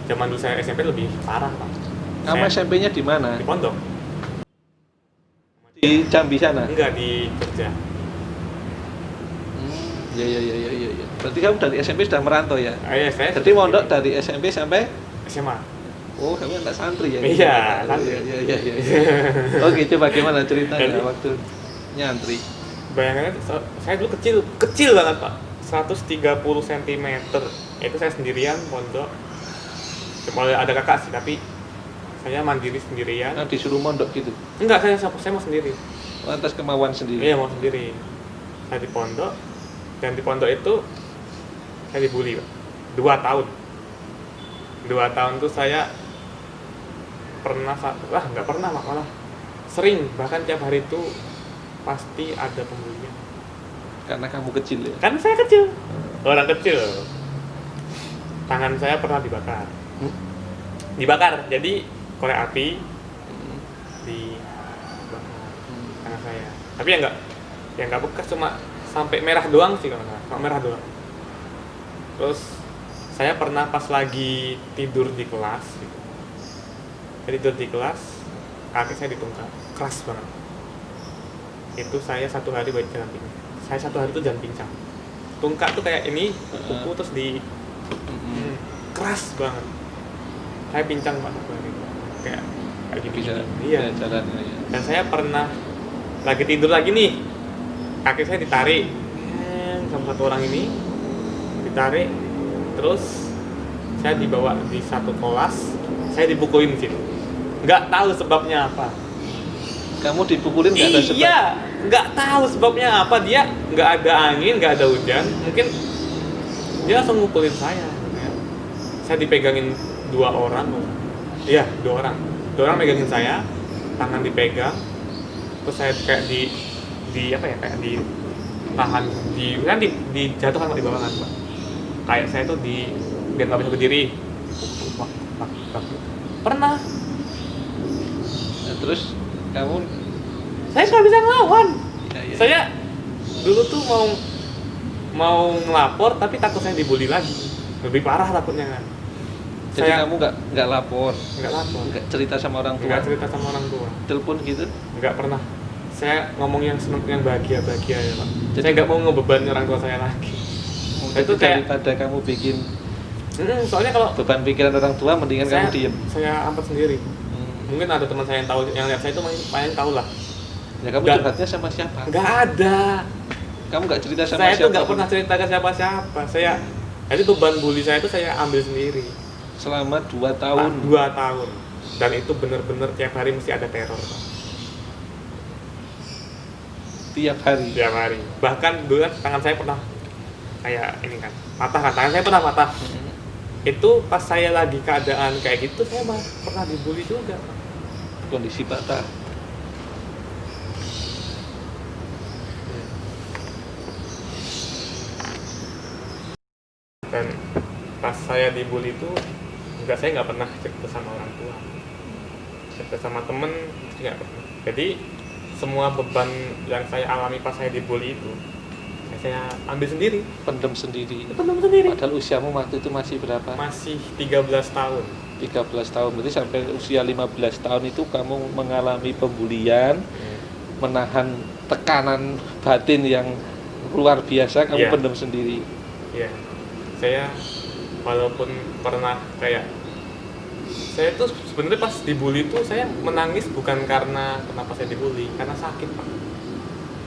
zaman dulu saya SMP lebih parah Pak. Kamu Saya SMP-nya di mana? di pondok, Di Jambi sana. enggak di Jogja. Ya. Berarti kamu dari SMP sudah merantau ya? Saya Jadi mondok dari SMP sampai SMA. oh kamu anak santri ya? Iya, santri. Iya. Oke, coba bagaimana ceritanya Jadi- waktu nyantri? Bayangannya saya dulu kecil banget Pak, 130 cm. Itu saya sendirian pondok. Cuma ada kakak sih, tapi saya mandiri sendirian. Nah, disuruh mondok gitu. Enggak, saya mau sendiri. Lantas kemauan sendiri. Iya, mau sendiri. Saya di pondok, dan di pondok itu saya dibully Pak. 2 tahun. 2 tahun tuh saya nggak pernah Pak, malah sering, bahkan tiap hari itu pasti ada pembulian. Karena kamu kecil ya. Kan saya kecil, orang kecil. Tangan saya pernah dibakar. Jadi korek api dibakar tangan saya. Tapi ya nggak bekas, cuma sampai merah doang sih kalau nggak salah. Cuma merah doang. Terus saya pernah pas lagi tidur di kelas, gitu. Saya tidur di kelas, kaki saya ditungkak, keras banget. Itu saya 1 hari baik jalan pincang. Saya 1 hari itu jalan pincang. Tungkak tuh kayak ini, kuku terus keras banget. Saya pincang Pak 1 hari. Kayak gini. Bisa Iya. jalan ya. Dan saya pernah lagi tidur lagi nih, kaki saya ditarik sama satu orang ini, ditarik, terus saya dibawa di satu kelas, saya dipukulin di situ. Nggak tahu sebabnya apa. Kamu dipukulin nggak ada sebab? Iya, nggak tahu sebabnya apa. Dia nggak ada angin, nggak ada hujan, mungkin dia langsung ngukulin saya. Saya dipegangin 2 orang, iya 2 orang megangin saya, tangan dipegang, terus saya kayak di apa ya, kayak ditahan, dijatuhkan di bawah kan Pak. Kayak saya tuh biar nggak bisa berdiri. Pernah. Nah, terus kamu Saya nggak bisa ngelawan. ya. Saya dulu tuh mau ngelapor, tapi takut saya dibully lagi. Lebih parah takutnya kan. Jadi Saya kamu nggak lapor, nggak lapor, nggak cerita sama orang tua, nggak cerita sama orang tua, telepon gitu. nggak pernah. Saya ngomong yang seneng, yang bahagia ya Pak. Jadi- Saya nggak mau ngebeban orang tua saya lagi. Jadi Itu kayak- daripada kamu bikin Soalnya kalau beban pikiran orang tua, mendingan saya, kamu diem. saya angkat sendiri. Mungkin ada teman saya yang tahu, yang lihat saya itu main tahu lah. Ya kamu Nggak- curhatnya sama siapa? Nggak ada. Kamu nggak cerita sama Saya tuh siapa? nggak pernah cerita ke siapa-siapa. Jadi beban bully saya itu saya ambil sendiri. Selama 2 tahun. 2 tahun. Dan itu bener-bener tiap hari mesti ada teror Pak. Tiap hari. Tiap hari. Bahkan dulu kan tangan saya pernah kayak ini kan, patah kan, tangan saya pernah patah. Itu pas saya lagi keadaan kayak gitu, saya pernah dibully juga Pak. Kondisi patah. Dan pas saya dibully itu saya nggak pernah cerita sama orang tua, cerita sama temen nggak pernah. Jadi semua beban yang saya alami pas saya dibully itu saya saya ambil sendiri, pendem sendiri. pendam sendiri. Padahal usiamu waktu itu masih berapa? Masih 13 tahun. 13 tahun. Berarti sampai usia 15 tahun itu kamu mengalami pembulian, menahan tekanan batin yang luar biasa, kamu Iya. pendem sendiri. Iya, saya walaupun pernah kayak saya tuh sebenarnya pas dibully tuh saya menangis bukan karena kenapa saya dibully, karena sakit Pak.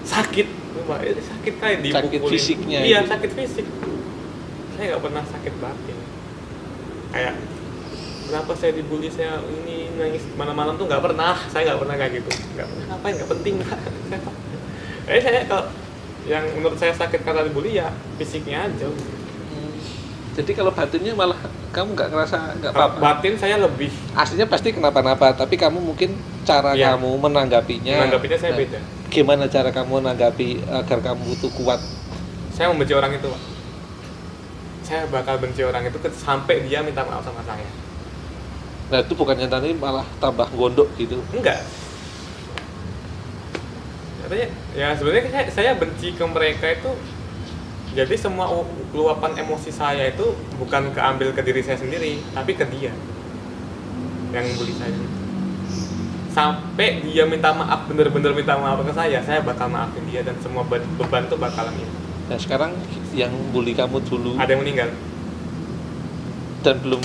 Sakit, Pak. Itu sakit kayak dipukulin. Sakit fisiknya Iya, itu. sakit fisik. Saya nggak pernah sakit batin. Kayak kenapa saya dibully, saya ini nangis malam-malam tuh nggak pernah. Saya nggak pernah kayak gitu. Nggak pernah, ngapain, nggak penting Pak. Saya kalau yang menurut saya sakit karena dibully ya fisiknya aja. Jadi kalau batinnya malah kamu nggak ngerasa nggak apa-apa. Batin saya lebih Aslinya pasti kenapa-napa, tapi kamu mungkin cara Iya. kamu menanggapinya. menanggapinya saya Nah, beda. Gimana cara kamu menanggapi agar kamu itu kuat? Saya membenci orang itu, Pak. Saya bakal benci orang itu sampai dia minta maaf sama saya. Nah itu bukannya tadi malah tambah gondok gitu. Enggak. Katanya ya sebenarnya saya benci ke mereka itu. Jadi semua luapan emosi saya itu bukan keambil ke diri saya sendiri, tapi ke dia yang bully saya. Sampai dia minta maaf, bener-bener minta maaf ke saya bakal maafin dia dan semua beban tuh bakalan hilang. Nah sekarang yang bully kamu dulu Ada yang meninggal? dan belum,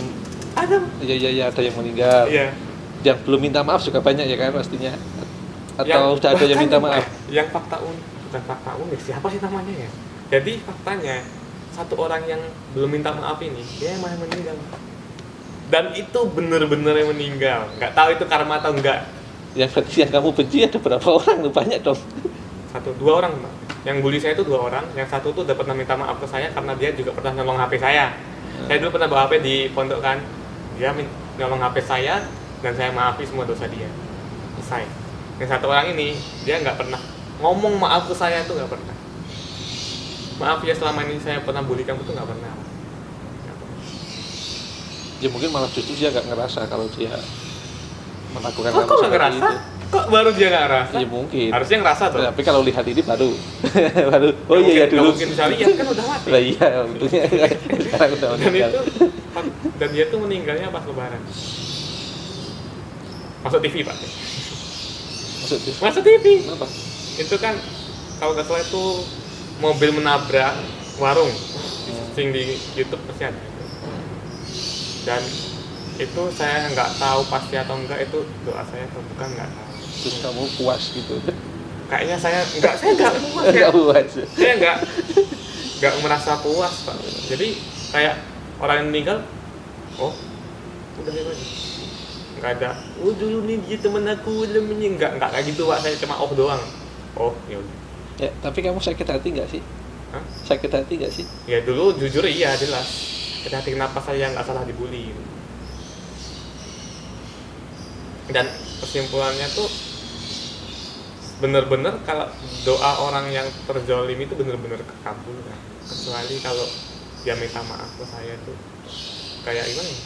Ada. ya ada yang meninggal. Iya. Yang belum minta maaf juga banyak ya kan pastinya. Atau Yang sudah ada yang bahkan minta maaf? Yang fakta unik, bukan fakta unik, siapa sih namanya ya? Jadi faktanya satu orang yang belum minta maaf ini dia malah meninggal. Dan itu bener-bener yang meninggal. Nggak tahu itu karma atau enggak. Yang berarti yang kamu benci ada berapa orang? Banyak dong. Dua orang, Mbak. Yang bully saya itu 2 orang. Yang satu tuh udah pernah minta maaf ke saya karena dia juga pernah nyolong HP saya. Saya dulu pernah bawa HP di pondok kan. Dia nyolong HP saya dan saya maafi semua dosa dia. Selesai. Yang satu orang ini dia nggak pernah ngomong maaf ke saya tuh nggak pernah. Maaf ya selama ini saya pernah bully kamu tuh nggak pernah. Nggak pernah. Ya mungkin malah justru dia nggak ngerasa kalau dia melakukan Kok kamu nggak seperti ngerasa? itu. Kok baru dia nggak ngerasa? Ya mungkin. Harusnya ngerasa tuh. Tapi kalau lihat ini baru, baru. Oh Nggak iya ya mungkin- dulu. nggak mungkin bisa lihat kan udah mati. Lah iya, untungnya sekarang udah Dan meninggal. itu dan dia tuh meninggalnya pas lebaran. Masuk TV Pak. Maksudnya, Masuk TV. kenapa? Itu kan kalau nggak salah itu mobil menabrak warung. Sing di YouTube pasti ada. Dan itu saya nggak tahu pasti atau enggak itu doa saya atau bukan, nggak tahu. Terus kamu puas gitu? Kayaknya saya nggak puas ya. Nggak puas. Saya nggak merasa puas Pak. Jadi kayak orang yang meninggal, oh udah itu aja. Nggak ada, oh dulu nih dia temen aku udah meninggal, nggak kayak gitu Pak. Saya cuma oh doang. Oh ya udah. Ya, tapi kamu sakit hati nggak sih? Hah? Sakit hati nggak sih? Ya dulu jujur iya jelas. Hati kenapa saya nggak salah dibully. Dan kesimpulannya tuh bener-bener kalau doa orang yang terzolim itu bener-bener kekabulkan. Kecuali kalau dia minta maaf ke saya tuh kayak gimana ya?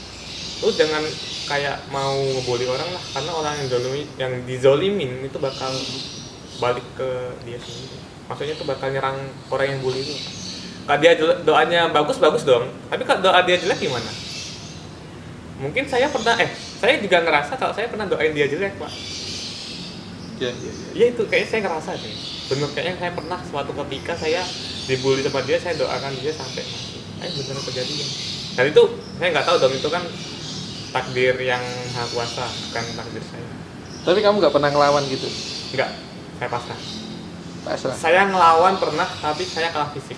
Lu jangan kayak mau ngebully orang lah, karena orang yang dizolimin itu bakal balik ke dia sendiri. Maksudnya tuh bakal nyerang orang yang bully itu. Kalau dia doanya bagus dong. Tapi kalau doa dia jelek gimana? Mungkin saya saya juga ngerasa kalau saya pernah doain dia jelek, Pak. Ya. Iya itu kayaknya saya ngerasa deh. Bener kayaknya saya pernah suatu ketika saya dibully sama dia, saya doakan dia sampai mati. Bener kejadian. Dan itu saya nggak tahu dong, itu kan takdir yang Maha Kuasa, bukan takdir saya. Tapi kamu nggak pernah ngelawan gitu? Enggak, saya pasrah. Pasrah. Saya ngelawan pernah, tapi saya kalah fisik.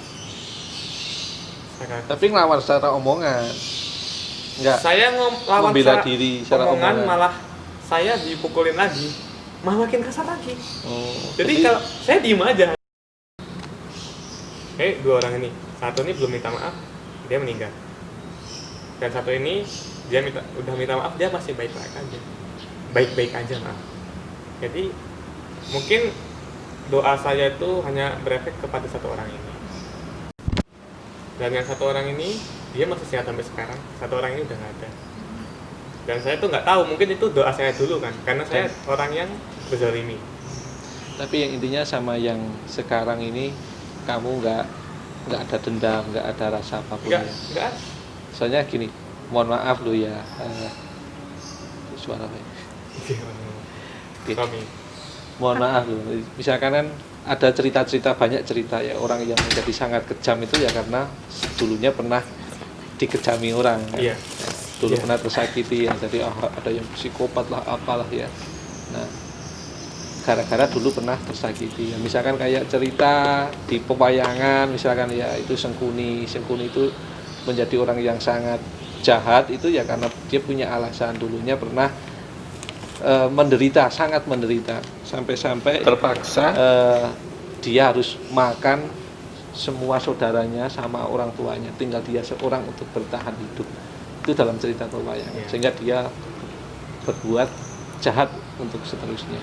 Tapi ngelawan secara omongan. Enggak. Saya ngelawan Membela diri secara omongan. malah saya dipukulin lagi, malah makin kasar lagi. Oh, Jadi kalau saya diem aja. Dua orang ini, satu ini belum minta maaf, dia meninggal. Dan satu ini dia udah minta maaf, dia masih baik-baik aja. Baik-baik aja maaf. Jadi mungkin doa saya itu hanya berefek kepada satu orang ini. Dan yang satu orang ini dia masih sehat sampai sekarang, satu orang ini udah nggak ada. Dan saya tuh nggak tahu, mungkin itu doa saya dulu kan, karena saya orang yang berzalimi. Tapi yang intinya sama yang sekarang ini kamu nggak nggak ada dendam, nggak ada rasa apapun ya. Enggak. Soalnya gini, mohon maaf lo ya, suara apa ya? Oke. Kami. Mohon maaf loh, misalkan kan ada cerita-cerita, banyak cerita ya orang yang menjadi sangat kejam itu ya karena dulunya pernah dikejami orang kan? Iya. Dulu Iya. pernah tersakiti ya, jadi ada yang psikopat lah apalah ya. Nah, gara-gara dulu pernah tersakiti ya. Misalkan kayak cerita di pewayangan misalkan ya, itu Sengkuni itu menjadi orang yang sangat jahat itu ya karena dia punya alasan dulunya pernah menderita, sangat menderita, sampai-sampai Terpaksa. dia harus makan semua saudaranya sama orang tuanya, tinggal dia seorang untuk bertahan hidup. Itu dalam cerita pewayangan. Iya. Sehingga dia berbuat jahat untuk seterusnya.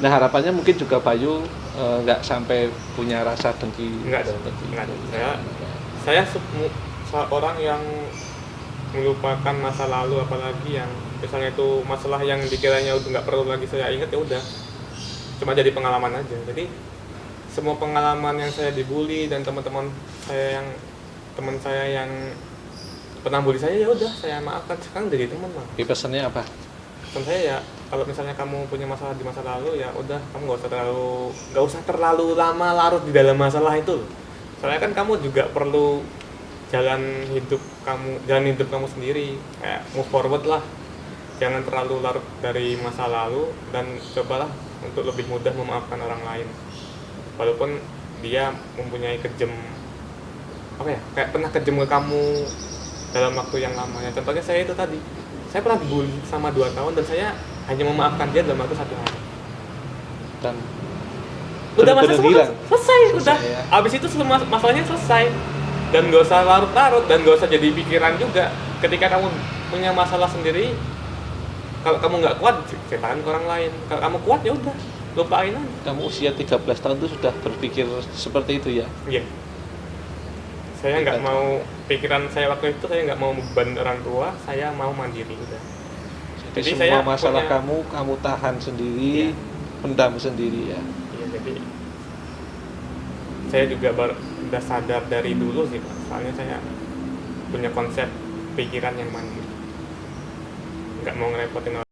Nah, harapannya mungkin juga Bayu nggak sampai punya rasa dengki. Enggak dong. seperti Enggak itu. dong. Saya orang yang melupakan masa lalu, apalagi yang misalnya itu masalah yang dikiranya udah nggak perlu lagi saya ingat, ya udah cuma jadi pengalaman aja. Jadi semua pengalaman yang saya dibully dan teman saya yang pernah bully saya, ya udah saya maafkan. Sekarang jadi teman mah. Oke, pesannya apa? Pesan saya ya, kalau misalnya kamu punya masalah di masa lalu, ya udah kamu nggak usah terlalu lama larut di dalam masalah itu. Soalnya kan kamu juga perlu jalan hidup kamu sendiri, kayak move forward lah. Jangan terlalu larut dari masa lalu dan cobalah untuk lebih mudah memaafkan orang lain, walaupun dia mempunyai kayak pernah kejam ke kamu dalam waktu yang lama. Ya contohnya saya itu tadi, saya pernah dibully sama 2 tahun dan saya hanya memaafkan dia dalam waktu 1 hari. Dan Udah bener-bener masalah hilang. selesai, udah. ya. Abis itu masalahnya selesai. Dan gak usah larut-larut dan gak usah jadi pikiran juga. Ketika kamu punya masalah sendiri, kalau kamu nggak kuat, ceritakan ke orang lain. Kalau kamu kuat, ya udah, lupain aja. Kamu usia 13 tahun itu sudah berpikir seperti itu ya? Iya. Saya nggak mau, pikiran saya waktu itu, saya nggak mau beban orang tua, saya mau mandiri udah. Jadi saya semua masalah punya- kamu tahan sendiri, Iya. pendam sendiri ya. Iya, jadi saya juga udah sadar dari dulu sih Pak. Soalnya saya punya konsep pikiran yang mandiri, nggak mau ngerepotin orang.